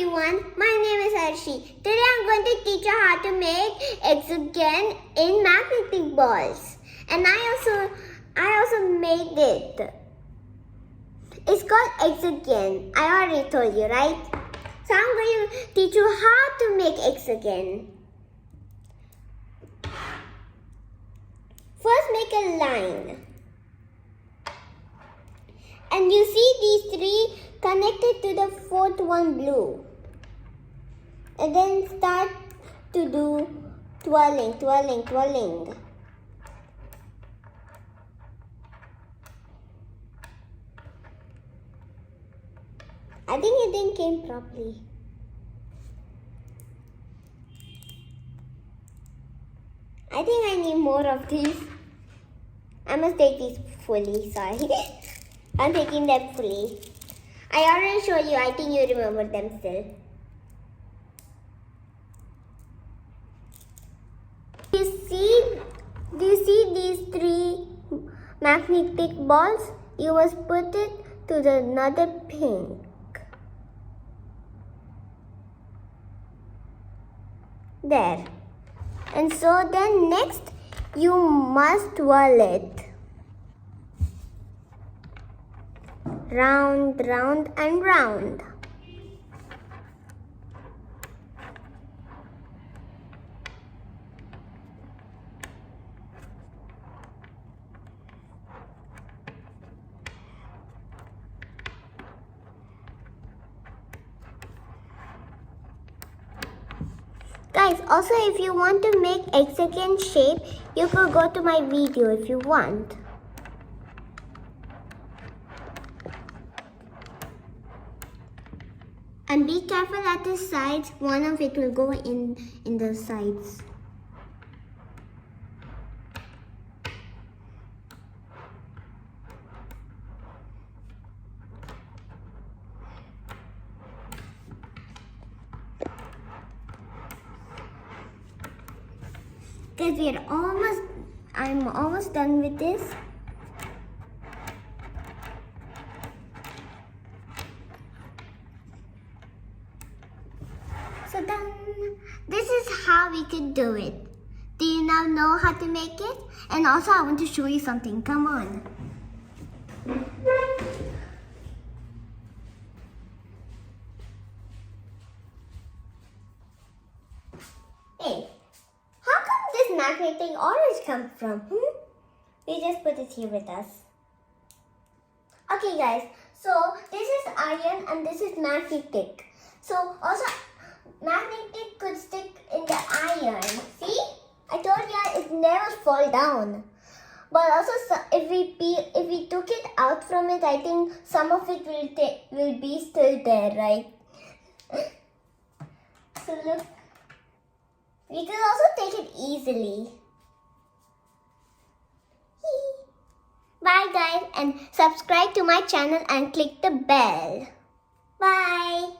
everyone, my name is Arshi. Today I'm going to teach you how to make hexagon in magnetic balls. And I also made it. It's called hexagon. I already told you, right? So I'm going to teach you how to make hexagon. First make a line. And you see these three connected to the fourth one blue. And then start to do twirling. I think it didn't came properly. I think I need more of these. I must take these fully, sorry. I'm taking them fully. I already showed you, I think you remember them still. Do you see these three magnetic balls? You must put it to the another pink. There. And so then next you must twirl it. Round, round and round. Guys, also if you want to make hexagon shape, you could go to my video if you want. And be careful at the sides, one of it will go in the sides. Guys, I'm almost done with this. So then, this is how we could do it. Do you now know how to make it? And also I want to show you something. Come on. Hey, how come this magnetic orange come from? We just put it here with us. Okay guys, so this is iron and this is magnetic. So also magnetic could stick in the iron. See? I told you it never fall down. But also if we took it out from it, I think some of it will be still there, right? So look. We can also take it easily. Bye guys, and subscribe to my channel and click the bell. Bye.